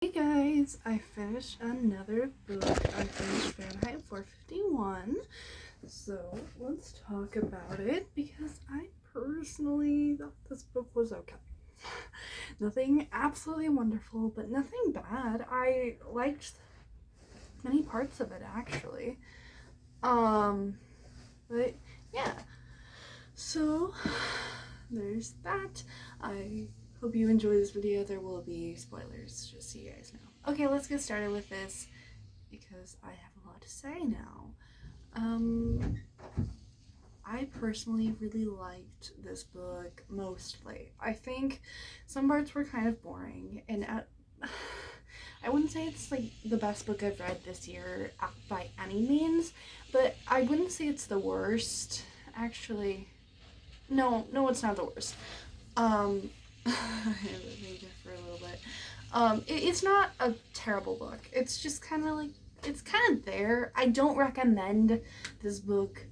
Hey guys, I finished another book. I finished Fahrenheit 451. So let's talk about it because I personally thought this book was okay. Nothing absolutely wonderful, but nothing bad. I liked many parts of it actually. But yeah. So there's that. I hope you enjoy this video. There will be spoilers, just so you guys know. Okay, let's get started with this because I have a lot to say now. I personally really liked this book mostly. I think some parts were kind of boring, and I wouldn't say it's like the best book I've read this year by any means, but I wouldn't say it's the worst. Actually, no, it's not the worst. I haven't read it for a little bit. It's not a terrible book. It's just kind of like, it's kind of there. I don't recommend this book,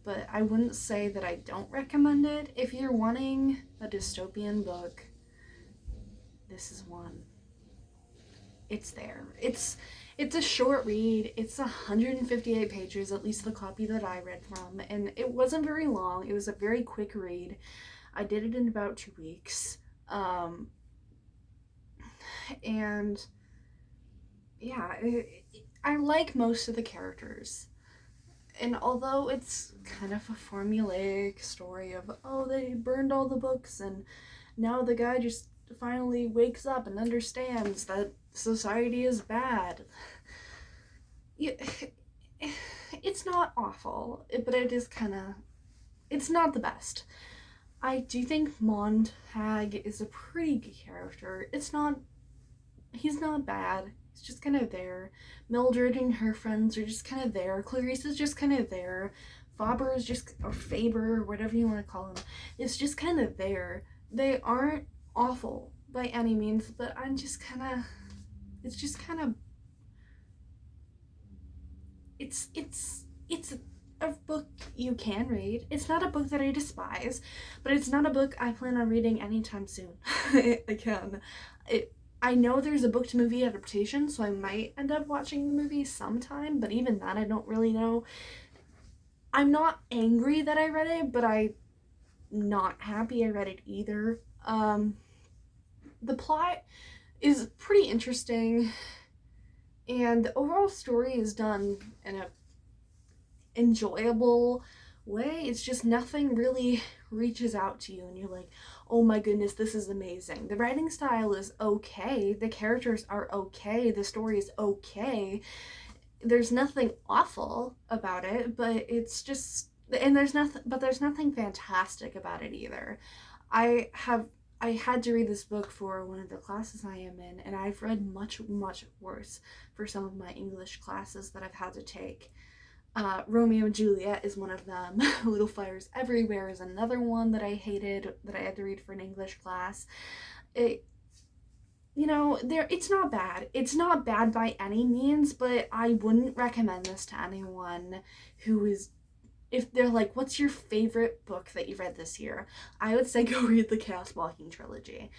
but I wouldn't say that I don't recommend it. If you're wanting a dystopian book, this is one. It's there. It's a short read. It's 158 pages, at least the copy that I read from, and it wasn't very long. It was a very quick read. I did it in about 2 weeks. And yeah, I like most of the characters. And although it's kind of a formulaic story of, oh, they burned all the books and now the guy just finally wakes up and understands that society is bad. It's not awful, but it is kind of, it's not the best. I do think Montag is a pretty good character. He's not bad. He's just kind of there. Mildred and her friends are just kind of there. Clarice is just kind of there. Faber is just, or Faber, whatever you want to call him, is just kind of there. They aren't awful by any means, but I'm just kind of, it's just kind of, it's a book you can read. It's not a book that I despise, but it's not a book I plan on reading anytime soon. Again, I know there's a book to movie adaptation, so I might end up watching the movie sometime, but even that I don't really know. I'm not angry that I read it, but I'm not happy I read it either. The plot is pretty interesting, and the overall story is done in a enjoyable way. It's just nothing really reaches out to you and you're like, oh my goodness, this is amazing. The writing style is okay, the characters are okay, the story is okay. There's nothing awful about it, but it's just, and there's nothing fantastic about it either. I had to read this book for one of the classes I am in, and I've read much worse for some of my English classes that I've had to take. Romeo and Juliet is one of them. Little Fires Everywhere is another one that I hated, that I had to read for an English class. It's not bad. It's not bad by any means, but I wouldn't recommend this to anyone who is, if they're like, what's your favorite book that you read this year? I would say go read the Chaos Walking trilogy.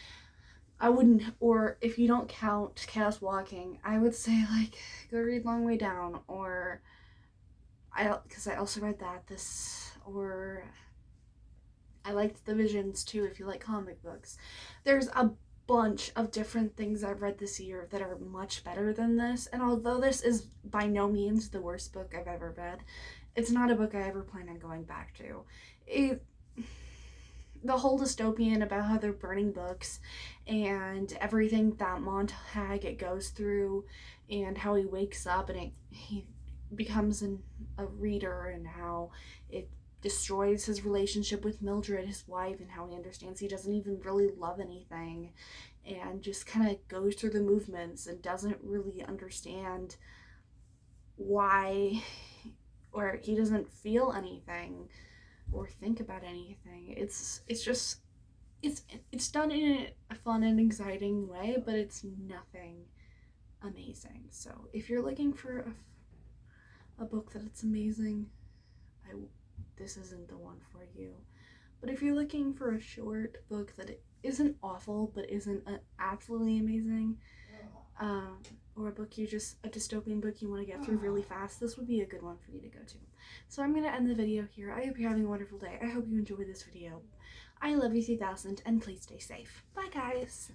I wouldn't, or if you don't count Chaos Walking, I would say like go read Long Way Down, or because I also read or I liked The Visions too, if you like comic books. There's a bunch of different things I've read this year that are much better than this, and although this is by no means the worst book I've ever read, it's not a book I ever plan on going back to. The whole dystopian about how they're burning books and everything that Montag goes through and how he wakes up and he becomes a reader, and how it destroys his relationship with Mildred, his wife, and how he understands he doesn't even really love anything and just kind of goes through the movements and doesn't really understand why, or he doesn't feel anything or think about anything. It's done in a fun and exciting way, but it's nothing amazing. So if you're looking for a book that it's amazing, this isn't the one for you. But if you're looking for a short book that isn't awful but isn't absolutely amazing, book, you're just a dystopian book you want to get through really fast, this would be a good one for you to go to. So I'm going to end the video here. I hope you're having a wonderful day. I hope you enjoyed this video. I love you 3000, and please stay safe. Bye guys!